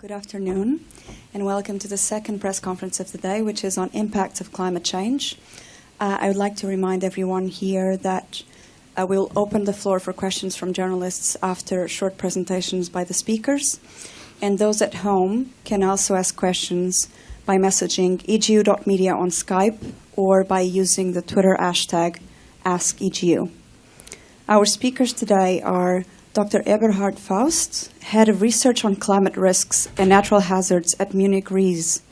Good afternoon, and welcome to the second press conference of the day, which is on impacts of climate change. I would like to remind everyone here that we'll open the floor for questions from journalists after short presentations by the speakers. And those at home can also ask questions by messaging EGU.media on Skype or by using the Twitter hashtag AskEGU. Our speakers today are Dr. Eberhard Faust, Head of Research on Climate Risks and Natural Hazards at Munich Re's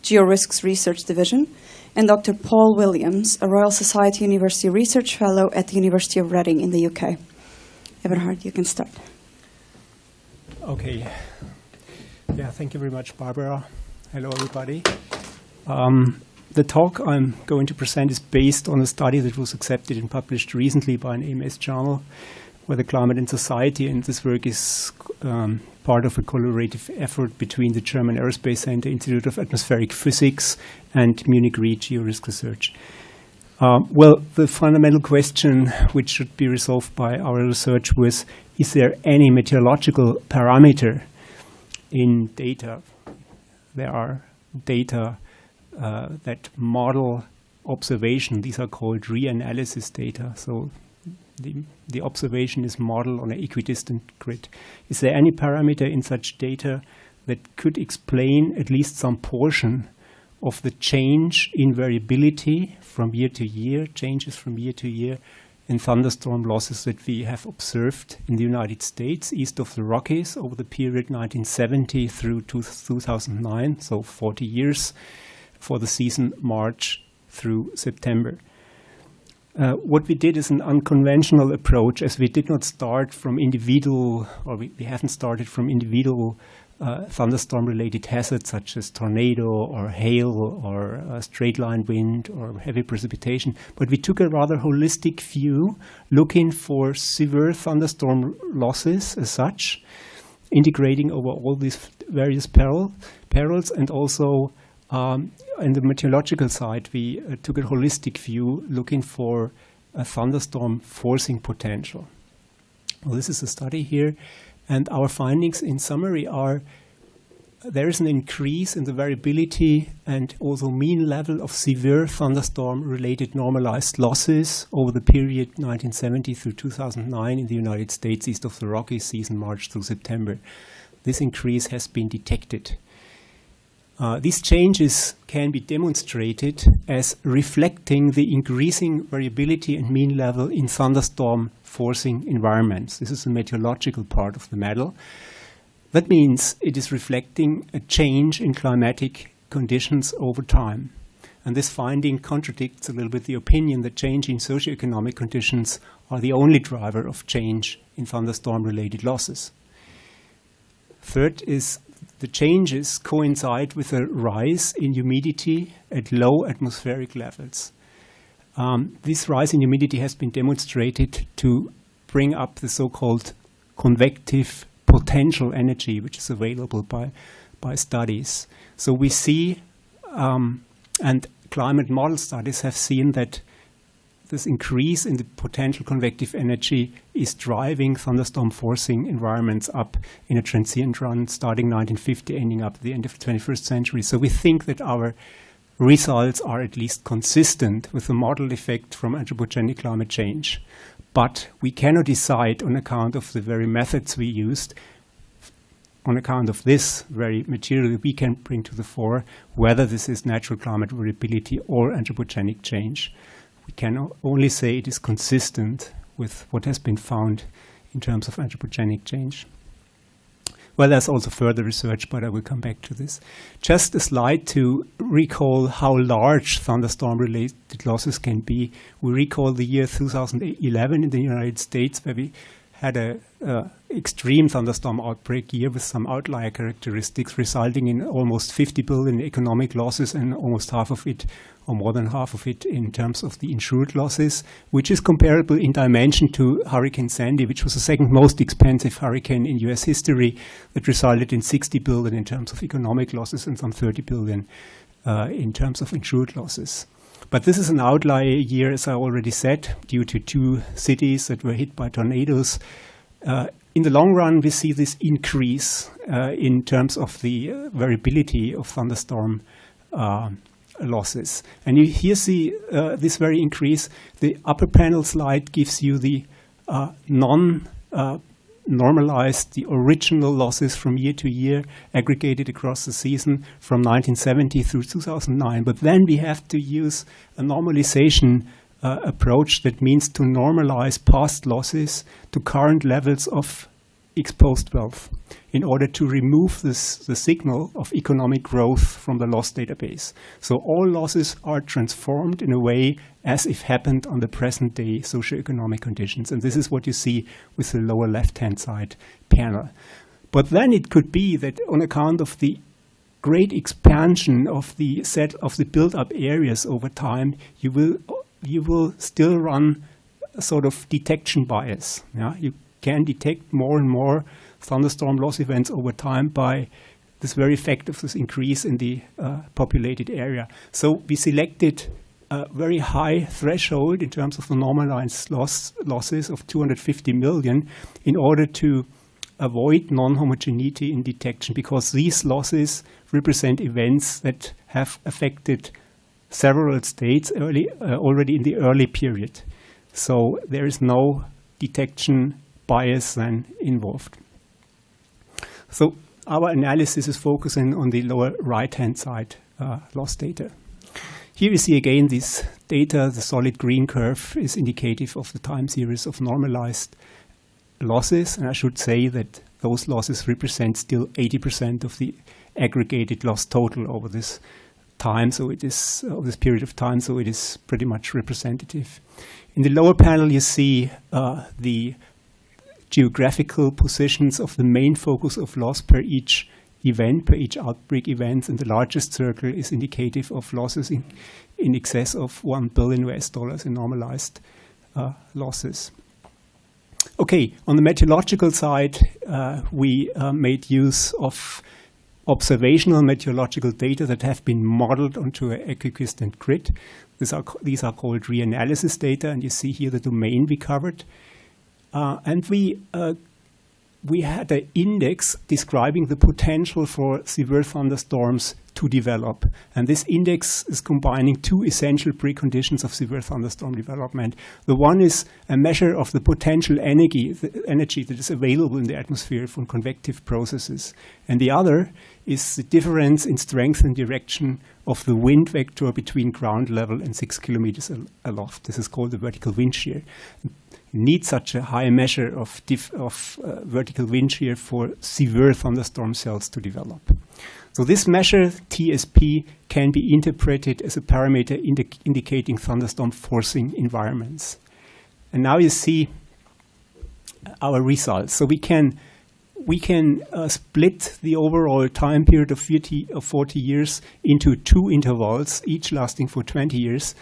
Georisks Research Division, and Dr. Paul Williams, a Royal Society University Research Fellow at the University of Reading in the UK. Eberhard, you can start. Okay. Yeah, thank you very much, Barbara. Hello, everybody. The talk I'm going to present is based on a study that was accepted and published recently by an AMS journal, where the Climate and Society, and this work is part of a collaborative effort between the German Aerospace Center Institute of Atmospheric Physics and Munich Re Georisk Research. Well, the fundamental question which should be resolved by our research was, is there any meteorological parameter in data? There are data that model observation. These are called reanalysis data. So the observation is modeled on an equidistant grid. Is there any parameter in such data that could explain at least some portion of the change in variability from year to year, changes from year to year in thunderstorm losses that we have observed in the United States east of the Rockies over the period 1970 through 2009, so 40 years for the season March through September. What we did is an unconventional approach, as we did not start from individual, or we haven't started from individual thunderstorm-related hazards such as tornado or hail or straight line wind or heavy precipitation, but we took a rather holistic view, looking for severe thunderstorm losses as such, integrating over all these various perils, and also on the meteorological side, we took a holistic view, looking for a thunderstorm forcing potential. Well, this is a study here, and our findings in summary are there is an increase in the variability and also mean level of severe thunderstorm-related normalized losses over the period 1970 through 2009 in the United States east of the Rockies season March through September. This increase has been detected. These changes can be demonstrated as reflecting the increasing variability and mean level in thunderstorm forcing environments. This is the meteorological part of the medal. That means it is reflecting a change in climatic conditions over time. And this finding contradicts a little bit the opinion that change in socioeconomic conditions are the only driver of change in thunderstorm-related losses. Third is the changes coincide with a rise in humidity at low atmospheric levels. This rise in humidity has been demonstrated to bring up the so-called convective potential energy, which is available by studies. So we see, and climate model studies have seen that this increase in the potential convective energy is driving thunderstorm forcing environments up in a transient run starting 1950, ending up at the end of the 21st century. So we think that our results are at least consistent with the model effect from anthropogenic climate change. But we cannot decide on account of the very methods we used, on account of this very material we can bring to the fore, whether this is natural climate variability or anthropogenic change. We can only say it is consistent with what has been found in terms of anthropogenic change. Well, there's also further research, but I will come back to this. Just a slide to recall how large thunderstorm-related losses can be. We recall the year 2011 in the United States, where we had an extreme thunderstorm outbreak year with some outlier characteristics, resulting in almost 50 billion economic losses and almost half of it, or more than half of it, in terms of the insured losses, which is comparable in dimension to Hurricane Sandy, which was the second most expensive hurricane in US history, that resulted in 60 billion in terms of economic losses and some 30 billion in terms of insured losses. But this is an outlier year, as I already said, due to two cities that were hit by tornadoes. in the long run, we see this increase in terms of the variability of thunderstorm losses. And you here see this very increase. The upper panel slide gives you the normalized, the original losses from year to year, aggregated across the season from 1970 through 2009. But then we have to use a normalization approach that means to normalize past losses to current levels of exposed wealth in order to remove the signal of economic growth from the loss database. So all losses are transformed in a way as if happened on the present day socioeconomic conditions. And this is what you see with the lower left-hand side panel. But then it could be that on account of the great expansion of the set of the built-up areas over time, you will still run a sort of detection bias. Yeah? You can detect more and more thunderstorm loss events over time by this very fact of this increase in the populated area. So we selected a very high threshold in terms of the normalized losses of 250 million in order to avoid non-homogeneity in detection, because these losses represent events that have affected several states already in the early period. So there is no detection bias then involved. So our analysis is focusing on the lower right-hand side loss data. Here we see again this data. The solid green curve is indicative of the time series of normalized losses, and I should say that those losses represent still 80% of the aggregated loss total over this time, so it is this period of time, so it is pretty much representative. In the lower panel you see the geographical positions of the main focus of loss per each event, per each outbreak event, and the largest circle is indicative of losses in excess of $1 billion in normalized losses. Okay, on the meteorological side, we made use of observational meteorological data that have been modeled onto an equidistant grid. These are called reanalysis data, and you see here the domain we covered. And we had an index describing the potential for severe thunderstorms to develop. And this index is combining two essential preconditions of severe thunderstorm development. The one is a measure of the potential energy that is available in the atmosphere from convective processes. And the other is the difference in strength and direction of the wind vector between ground level and 6 kilometers aloft. This is called the vertical wind shear. Need such a high measure of vertical wind shear for severe thunderstorm cells to develop. So this measure, TSP, can be interpreted as a parameter indicating thunderstorm forcing environments. And now you see our results. So we can split the overall time period of 40 years into two intervals, each lasting for 20 years.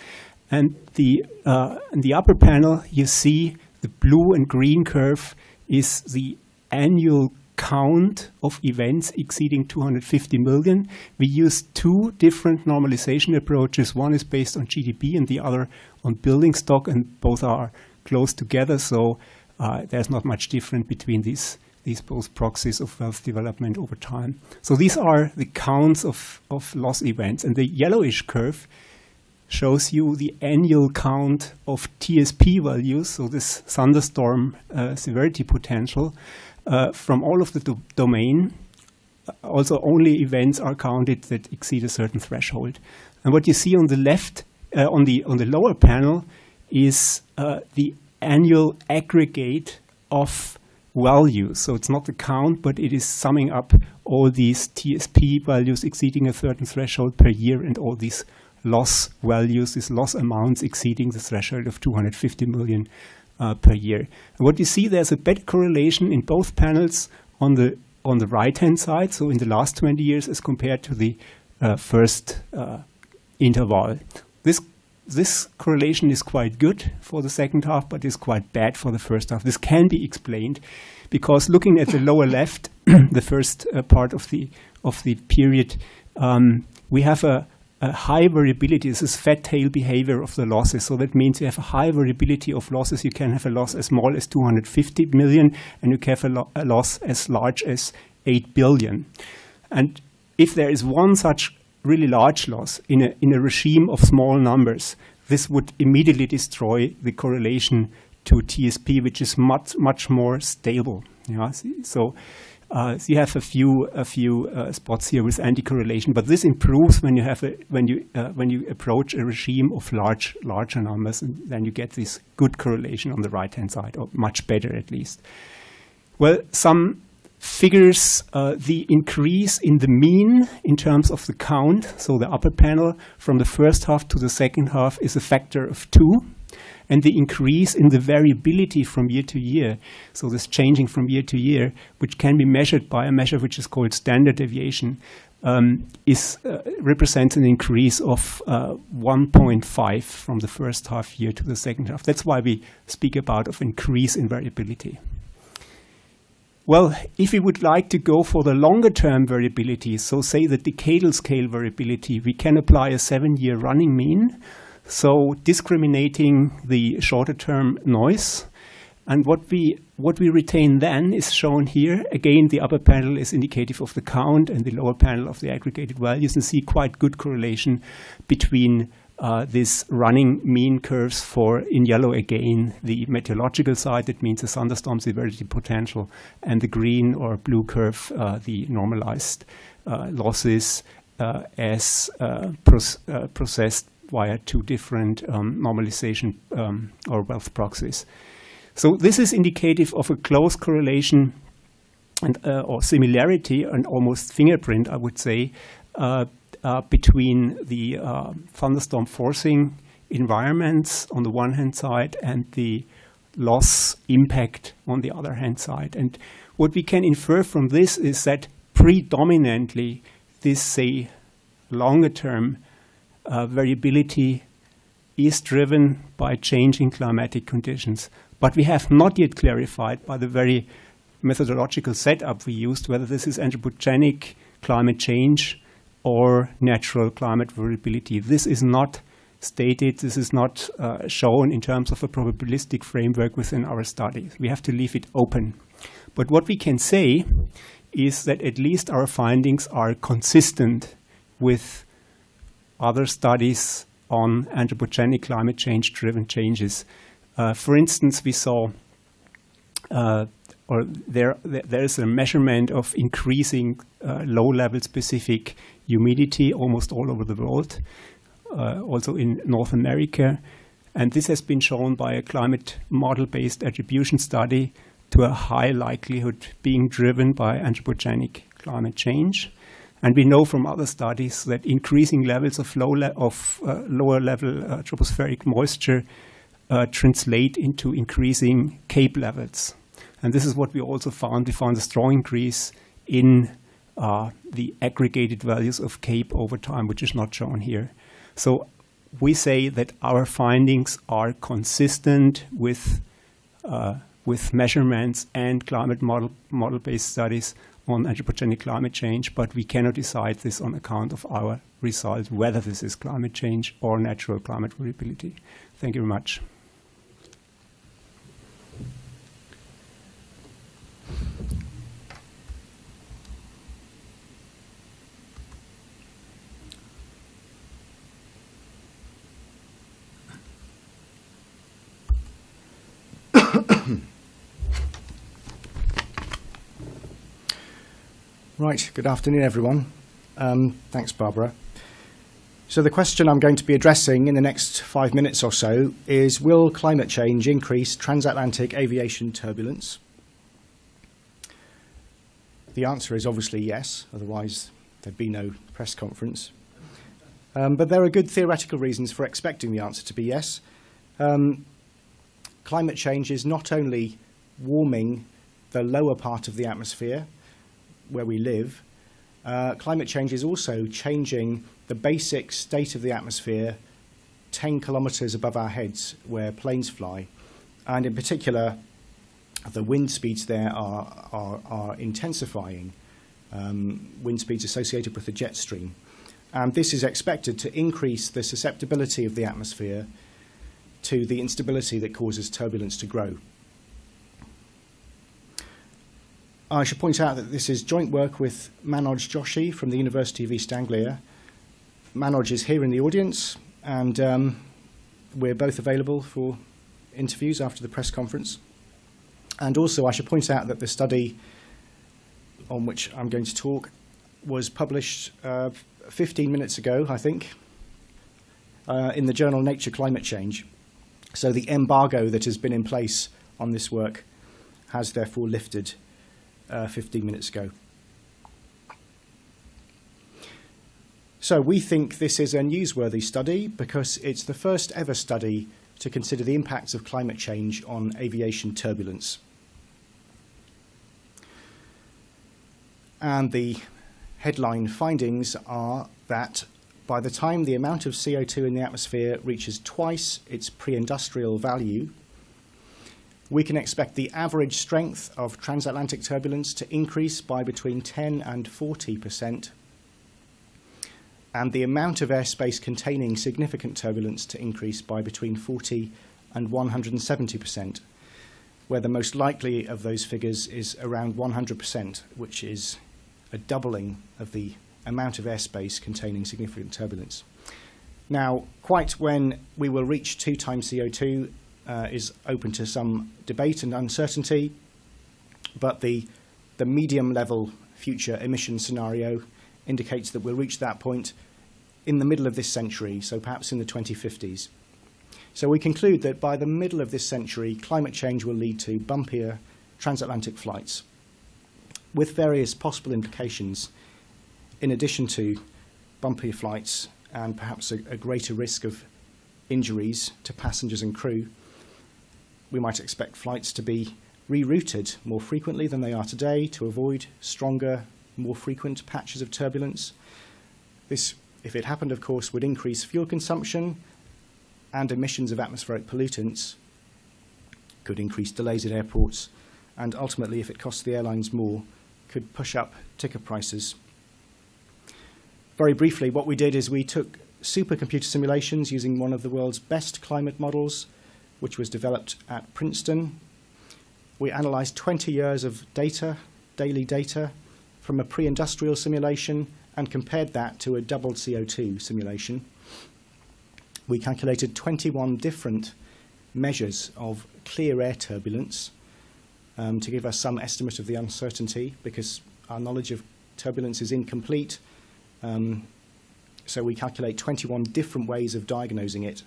And in the upper panel, you see the blue and green curve is the annual count of events exceeding 250 million. We use two different normalization approaches. One is based on GDP and the other on building stock, and both are close together. So there's not much difference between these both proxies of wealth development over time. So these are the counts of loss events. And the yellowish curve shows you the annual count of TSP values, so this thunderstorm severity potential, from all of the domain. Also, only events are counted that exceed a certain threshold. And what you see on the left, on the lower panel, is the annual aggregate of values. So it's not the count, but it is summing up all these TSP values exceeding a certain threshold per year and all these loss values, these loss amounts exceeding the threshold of 250 million per year. And what you see, there's a better correlation in both panels on the right-hand side, so in the last 20 years as compared to the first interval. This correlation is quite good for the second half, but is quite bad for the first half. This can be explained because looking at the lower left, the first part of the period, we have a a high variability. This is fat tail behavior of the losses. So that means you have a high variability of losses. You can have a loss as small as 250 million, and you can have a loss as large as 8 billion. And if there is one such really large loss in a regime of small numbers, this would immediately destroy the correlation to TSP, which is much more stable. Yeah? So you have a few spots here with anti-correlation, but this improves when you have when you approach a regime of larger numbers, and then you get this good correlation on the right-hand side, or much better at least. Well, some figures, the increase in the mean in terms of the count, so the upper panel from the first half to the second half is a factor of 2. And the increase in the variability from year to year, so this changing from year to year, which can be measured by a measure which is called standard deviation, represents an increase of 1.5 from the first half year to the second half. That's why we speak about an increase in variability. Well, if we would like to go for the longer-term variability, so say the decadal scale variability, we can apply a 7-year running mean, so discriminating the shorter-term noise. And what we retain then is shown here. Again, the upper panel is indicative of the count and the lower panel of the aggregated values, and see quite good correlation between these running mean curves for, in yellow again, the meteorological side, that means the thunderstorm severity potential, and the green or blue curve, the normalized losses as processed via 2 different normalization or wealth proxies. So this is indicative of a close correlation and or similarity, and almost fingerprint, I would say, between the thunderstorm forcing environments on the one hand side and the loss impact on the other hand side. And what we can infer from this is that predominantly this, say, longer term variability is driven by changing climatic conditions. But we have not yet clarified by the very methodological setup we used whether this is anthropogenic climate change or natural climate variability. This is not stated, this is not shown in terms of a probabilistic framework within our study. We have to leave it open. But what we can say is that at least our findings are consistent with other studies on anthropogenic climate change driven changes. For instance, we saw there is a measurement of increasing low-level specific humidity almost all over the world, also in North America. And this has been shown by a climate model-based attribution study to a high likelihood being driven by anthropogenic climate change. And we know from other studies that increasing levels of lower-level tropospheric moisture translate into increasing CAPE levels. And this is what we also found. We found a strong increase in the aggregated values of CAPE over time, which is not shown here. So we say that our findings are consistent with measurements and climate model-based studies on anthropogenic climate change, but we cannot decide this on account of our results, whether this is climate change or natural climate variability. Thank you very much. Right, good afternoon everyone. Thanks Barbara. So the question I'm going to be addressing in the next 5 minutes or so is, will climate change increase transatlantic aviation turbulence? The answer is obviously yes, otherwise there'd be no press conference. But there are good theoretical reasons for expecting the answer to be yes. Climate change is not only warming the lower part of the atmosphere where we live, climate change is also changing the basic state of the atmosphere 10 kilometers above our heads where planes fly. And in particular, the wind speeds there are intensifying, wind speeds associated with the jet stream. And this is expected to increase the susceptibility of the atmosphere to the instability that causes turbulence to grow. I should point out that this is joint work with Manoj Joshi from the University of East Anglia. Manoj is here in the audience, and we're both available for interviews after the press conference. And also, I should point out that the study on which I'm going to talk was published 15 minutes ago, I think, in the journal Nature Climate Change. So the embargo that has been in place on this work has therefore lifted 15 minutes ago. So we think this is a newsworthy study because it's the first ever study to consider the impacts of climate change on aviation turbulence. And the headline findings are that by the time the amount of CO2 in the atmosphere reaches twice its pre-industrial value, we can expect the average strength of transatlantic turbulence to increase by between 10 and 40%, and the amount of airspace containing significant turbulence to increase by between 40 and 170%, where the most likely of those figures is around 100%, which is a doubling of the amount of airspace containing significant turbulence. Now, quite when we will reach 2 times CO2 is open to some debate and uncertainty, but the medium-level future emission scenario indicates that we'll reach that point in the middle of this century, so perhaps in the 2050s. So we conclude that by the middle of this century, climate change will lead to bumpier transatlantic flights, with various possible implications, in addition to bumpier flights and perhaps a greater risk of injuries to passengers and crew. We might expect flights to be rerouted more frequently than they are today to avoid stronger, more frequent patches of turbulence. This, if it happened, of course, would increase fuel consumption and emissions of atmospheric pollutants, could increase delays at airports, and ultimately, if it costs the airlines more, could push up ticket prices. Very briefly, what we did is we took supercomputer simulations using one of the world's best climate models, which was developed at Princeton. We analysed 20 years of data, daily data, from a pre-industrial simulation and compared that to a doubled CO2 simulation. We calculated 21 different measures of clear air turbulence to give us some estimate of the uncertainty, because our knowledge of turbulence is incomplete. So we calculate 21 different ways of diagnosing it,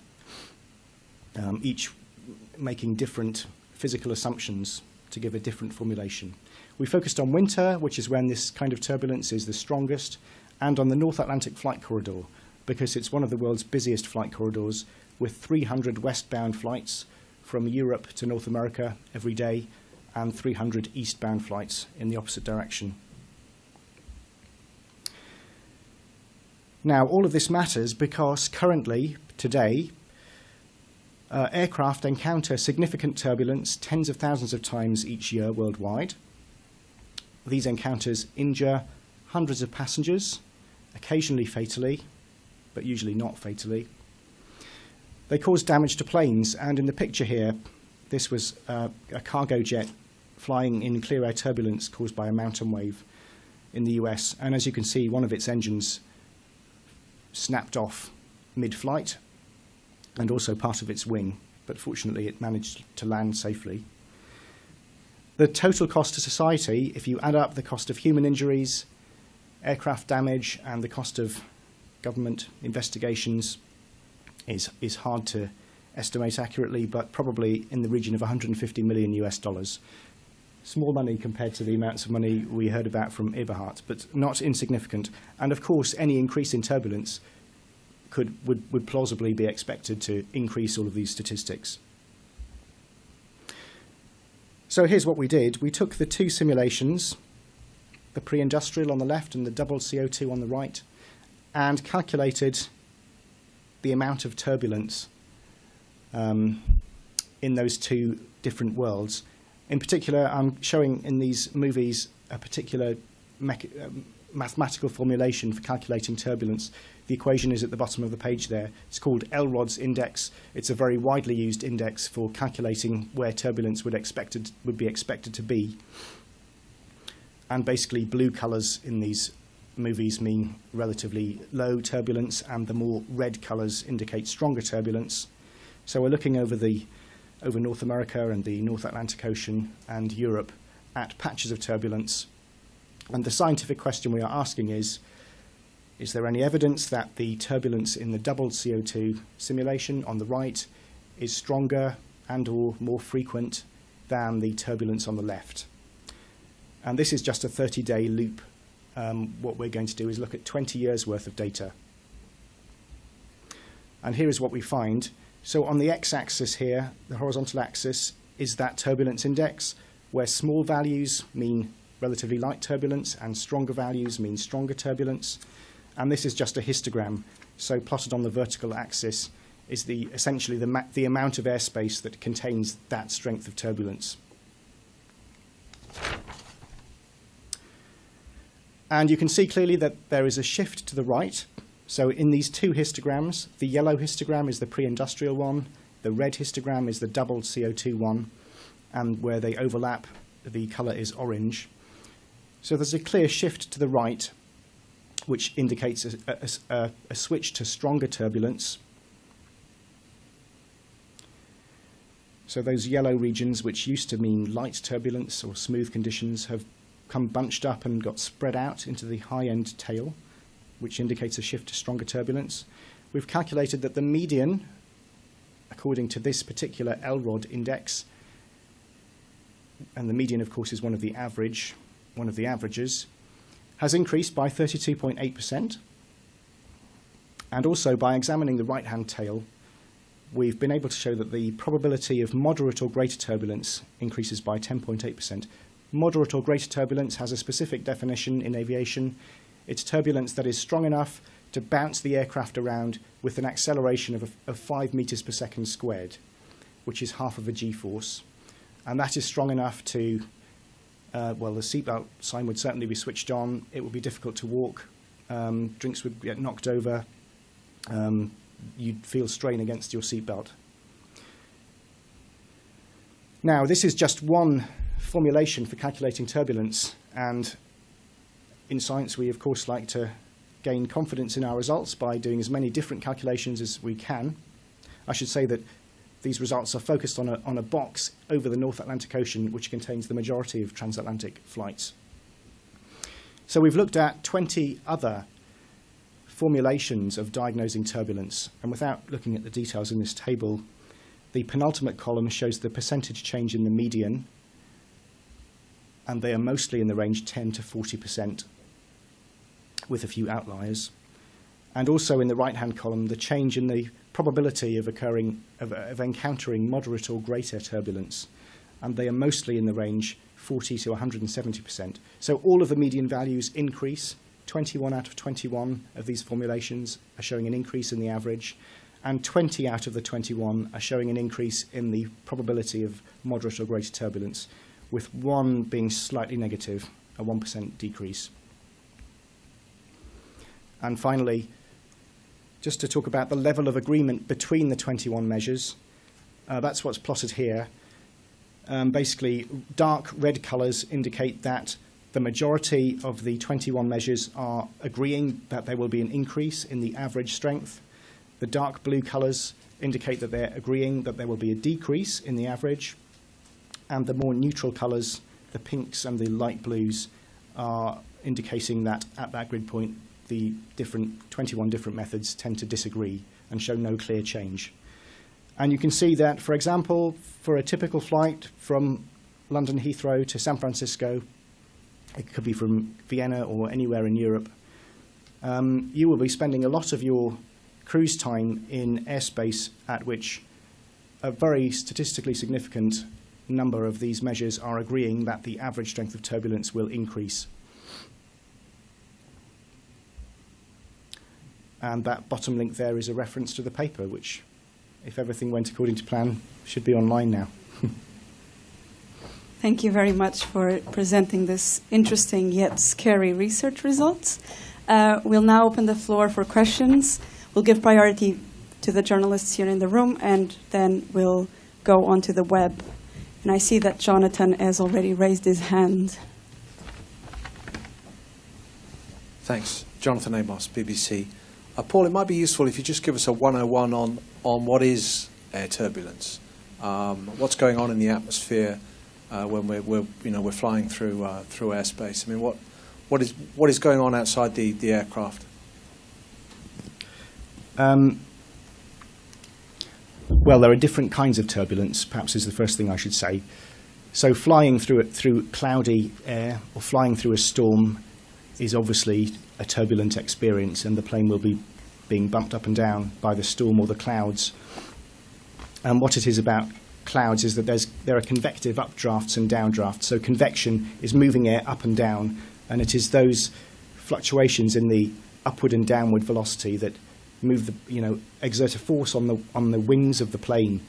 each making different physical assumptions to give a different formulation. We focused on winter, which is when this kind of turbulence is the strongest, and on the North Atlantic flight corridor, because it's one of the world's busiest flight corridors, with 300 westbound flights from Europe to North America every day, and 300 eastbound flights in the opposite direction. Now, all of this matters because currently, today, aircraft encounter significant turbulence tens of thousands of times each year worldwide. These encounters injure hundreds of passengers, occasionally fatally, but usually not fatally. They cause damage to planes, and in the picture here, this was a cargo jet flying in clear air turbulence caused by a mountain wave in the US, and as you can see, one of its engines snapped off mid-flight, and also part of its wing, but fortunately it managed to land safely. The total cost to society, if you add up the cost of human injuries, aircraft damage, and the cost of government investigations, is hard to estimate accurately, but probably in the region of 150 million US dollars. Small money compared to the amounts of money we heard about from Eberhard, but not insignificant. And of course, any increase in turbulence would plausibly be expected to increase all of these statistics. So here's what we did. We took the two simulations, the pre-industrial on the left and the double CO2 on the right, and calculated the amount of turbulence in those two different worlds. In particular, I'm showing in these movies a particular mathematical formulation for calculating turbulence. The equation is at the bottom of the page there. It's called Elrod's index. It's a very widely used index for calculating where turbulence would be expected to be. And basically blue colours in these movies mean relatively low turbulence, and the more red colours indicate stronger turbulence. So we're looking over North America and the North Atlantic Ocean and Europe at patches of turbulence. And the scientific question we are asking is there any evidence that the turbulence in the doubled CO2 simulation on the right is stronger and or more frequent than the turbulence on the left? And this is just a 30-day loop. What we're going to do is look at 20 years worth of data. And here is what we find. So on the x-axis here, the horizontal axis, is that turbulence index, where small values mean relatively light turbulence and stronger values mean stronger turbulence. And this is just a histogram. So plotted on the vertical axis is essentially the amount of airspace that contains that strength of turbulence. And you can see clearly that there is a shift to the right. So in these two histograms, the yellow histogram is the pre-industrial one, the red histogram is the doubled CO2 one, and where they overlap, the colour is orange. So there's a clear shift to the right, which indicates a switch to stronger turbulence. So those yellow regions, which used to mean light turbulence or smooth conditions, have come bunched up and got spread out into the high-end tail, which indicates a shift to stronger turbulence. We've calculated that the median, according to this particular Elrod index, and the median, of course, is one of the averages, has increased by 32.8%. And also, by examining the right-hand tail, we've been able to show that the probability of moderate or greater turbulence increases by 10.8%. Moderate or greater turbulence has a specific definition in aviation. It's turbulence that is strong enough to bounce the aircraft around with an acceleration of 5 meters per second squared, which is half of a g-force. And that is strong enough to, well, the seatbelt sign would certainly be switched on. It would be difficult to walk. Drinks would get knocked over. You'd feel strain against your seatbelt. Now, this is just one formulation for calculating turbulence, and in science we of course like to gain confidence in our results by doing as many different calculations as we can. I should say that these results are focused on a box over the North Atlantic Ocean, which contains the majority of transatlantic flights. So we've looked at 20 other formulations of diagnosing turbulence, and without looking at the details in this table, the penultimate column shows the percentage change in the median, and they are mostly in the range 10 to 40%, with a few outliers. And also in the right-hand column, the change in the probability of encountering moderate or greater turbulence, and they are mostly in the range 40 to 170%. So all of the median values increase. 21 out of 21 of these formulations are showing an increase in the average, and 20 out of the 21 are showing an increase in the probability of moderate or greater turbulence, with one being slightly negative, a 1% decrease. And finally, just to talk about the level of agreement between the 21 measures, that's what's plotted here. Basically, dark red colours indicate that the majority of the 21 measures are agreeing that there will be an increase in the average strength. The dark blue colours indicate that they're agreeing that there will be a decrease in the average. And the more neutral colours, the pinks and the light blues, are indicating that at that grid point, the 21 different methods tend to disagree and show no clear change. And you can see that, for example, for a typical flight from London Heathrow to San Francisco, it could be from Vienna or anywhere in Europe, you will be spending a lot of your cruise time in airspace at which a very statistically significant number of these measures are agreeing that the average strength of turbulence will increase. And that bottom link there is a reference to the paper, which, if everything went according to plan, should be online now. Thank you very much for presenting this interesting yet scary research results. We'll now open the floor for questions. We'll give priority to the journalists here in the room, and then we'll go onto the web. And I see that Jonathan has already raised his hand. Thanks. Jonathan Amos, BBC. Paul, it might be useful if you just give us a 101 on what is air turbulence. What's going on in the atmosphere when we're flying through airspace? I mean, what is going on outside the aircraft? Well, there are different kinds of turbulence, perhaps is the first thing I should say. So flying through cloudy air or flying through a storm is obviously a turbulent experience, and the plane will be being bumped up and down by the storm or the clouds. And what it is about clouds is that there are convective updrafts and downdrafts. So convection is moving air up and down, and it is those fluctuations in the upward and downward velocity that exert a force on the wings of the plane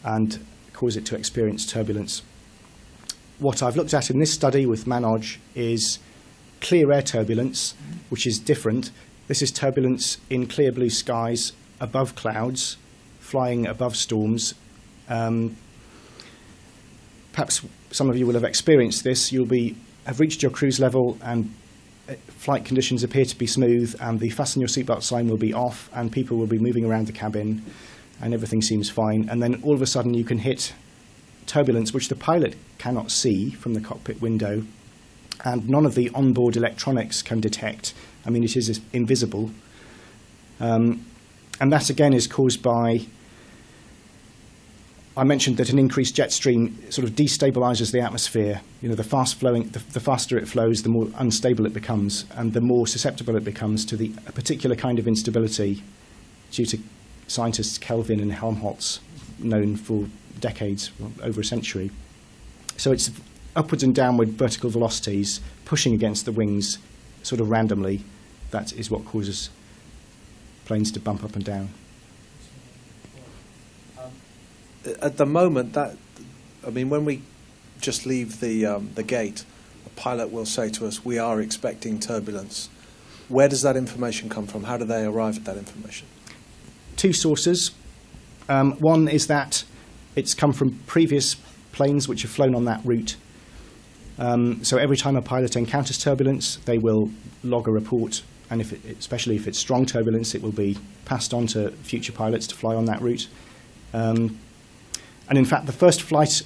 and cause it to experience turbulence. What I've looked at in this study with Manoj is clear air turbulence, which is different. This is turbulence in clear blue skies above clouds, flying above storms. Perhaps some of you will have experienced this. You'll have reached your cruise level and flight conditions appear to be smooth, and the fasten your seatbelt sign will be off, and people will be moving around the cabin, and everything seems fine. And then all of a sudden you can hit turbulence which the pilot cannot see from the cockpit window, and none of the onboard electronics can detect. I mean, it is invisible. And that again is caused by, I mentioned that an increased jet stream sort of destabilizes the atmosphere. The faster it flows, the more unstable it becomes, and the more susceptible it becomes to a particular kind of instability due to scientists Kelvin and Helmholtz, known for decades, over a century. So it's upwards and downward vertical velocities pushing against the wings sort of randomly. That is what causes planes to bump up and down. At the moment, when we just leave the gate, a pilot will say to us, "We are expecting turbulence." Where does that information come from? How do they arrive at that information? Two sources. One is that it's come from previous planes which have flown on that route. So every time a pilot encounters turbulence, they will log a report, and especially if it's strong turbulence, it will be passed on to future pilots to fly on that route. And in fact, the first flight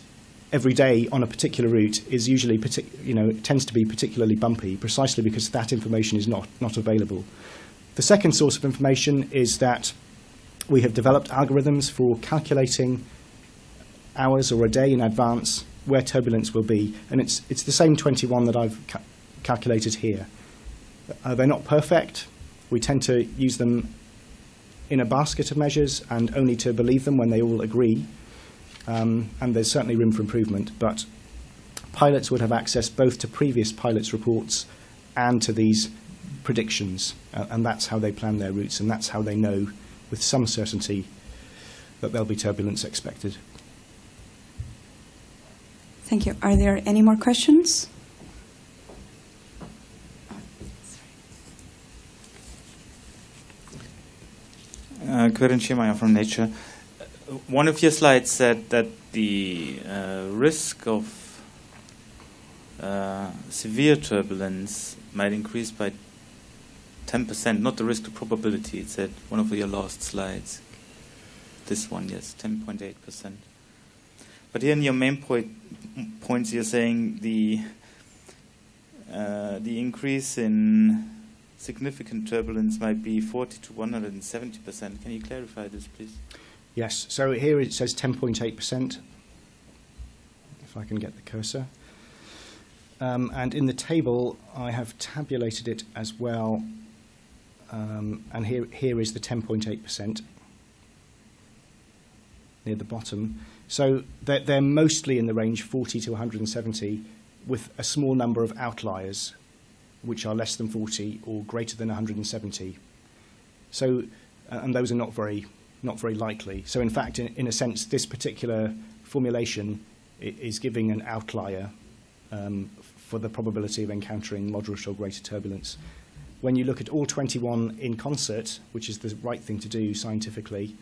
every day on a particular route is usually, tends to be particularly bumpy, precisely because that information is not available. The second source of information is that we have developed algorithms for calculating hours or a day in advance where turbulence will be, and it's the same 21 that I've calculated here. They're not perfect. We tend to use them in a basket of measures and only to believe them when they all agree. And there's certainly room for improvement, but pilots would have access both to previous pilots' reports and to these predictions, and that's how they plan their routes, and that's how they know with some certainty that there'll be turbulence expected. Thank you. Are there any more questions? Quirin Schemeier from Nature. One of your slides said that the risk of severe turbulence might increase by 10%, not the risk, the probability. It said one of your last slides. This one, yes, 10.8%. But here in your main points, you're saying the increase in significant turbulence might be 40 to 170%. Can you clarify this, please? Yes, so here it says 10.8%, if I can get the cursor. And in the table, I have tabulated it as well, and here is the 10.8% near the bottom. So they're mostly in the range 40 to 170, with a small number of outliers, which are less than 40 or greater than 170. So, and those are not very likely. So in fact, in a sense, this particular formulation is giving an outlier for the probability of encountering moderate or greater turbulence. When you look at all 21 in concert, which is the right thing to do scientifically,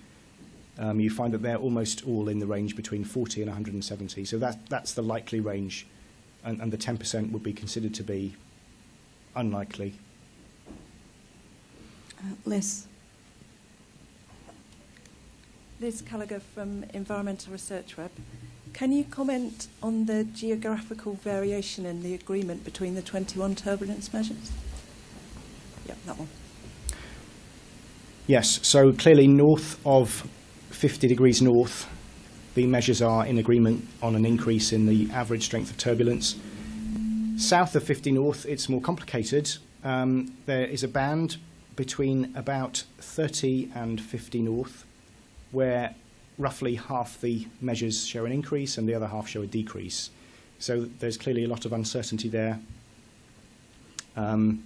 you find that they're almost all in the range between 40 and 170. So that's the likely range, and the 10% would be considered to be unlikely. Liz. Liz Callagher from Environmental Research Web. Can you comment on the geographical variation in the agreement between the 21 turbulence measures? Yeah, that one. Yes, so clearly north of 50 degrees north, the measures are in agreement on an increase in the average strength of turbulence. South of 50 north, it's more complicated. There is a band between about 30 and 50 north, where roughly half the measures show an increase and the other half show a decrease. So there's clearly a lot of uncertainty there. And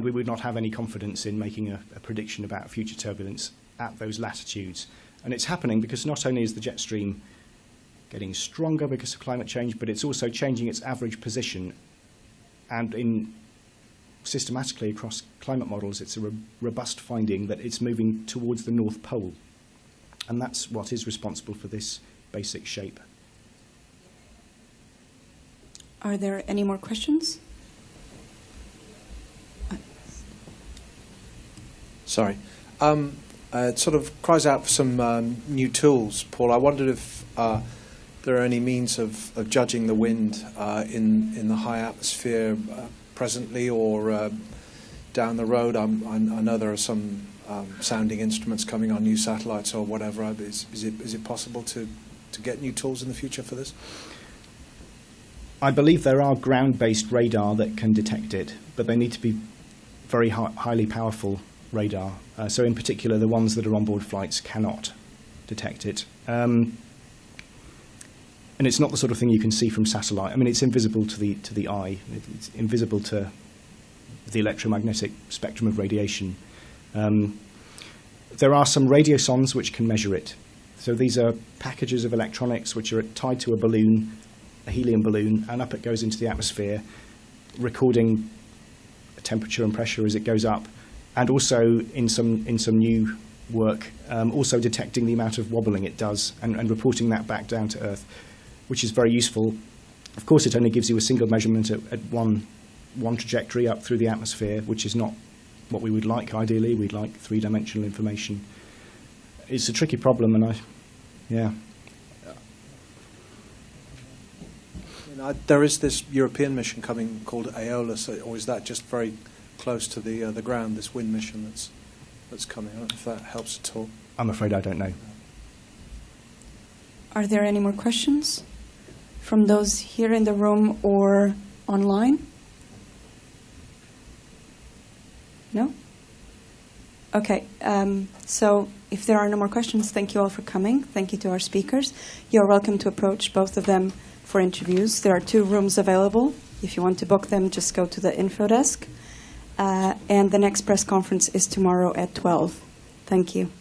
we would not have any confidence in making a prediction about future turbulence at those latitudes. And it's happening because not only is the jet stream getting stronger because of climate change, but it's also changing its average position. And systematically across climate models, it's a robust finding that it's moving towards the North Pole. And that's what is responsible for this basic shape. Are there any more questions? Sorry. It sort of cries out for some new tools, Paul. I wondered if there are any means of judging the wind in the high atmosphere presently or down the road. I know there are some sounding instruments coming on new satellites or whatever. Is it possible to get new tools in the future for this? I believe there are ground-based radar that can detect it, but they need to be very highly powerful radar. So in particular, the ones that are on board flights cannot detect it. And it's not the sort of thing you can see from satellite. I mean, it's invisible to the eye. It's invisible to the electromagnetic spectrum of radiation. There are some radiosondes which can measure it. So these are packages of electronics which are tied to a balloon, a helium balloon, and up it goes into the atmosphere, recording temperature and pressure as it goes up, and also in some new work, also detecting the amount of wobbling it does and reporting that back down to Earth, which is very useful. Of course, it only gives you a single measurement at one trajectory up through the atmosphere, which is not what we would like ideally. We'd like three-dimensional information. It's a tricky problem, and There is this European mission coming called Aeolus, or is that just very close to the ground, this wind mission that's coming? I don't know if that helps at all. I'm afraid I don't know. Are there any more questions from those here in the room or online? No? Okay, so if there are no more questions, thank you all for coming. Thank you to our speakers. You're welcome to approach both of them for interviews. There are 2 rooms available. If you want to book them, just go to the info desk. And the next press conference is tomorrow at 12. Thank you.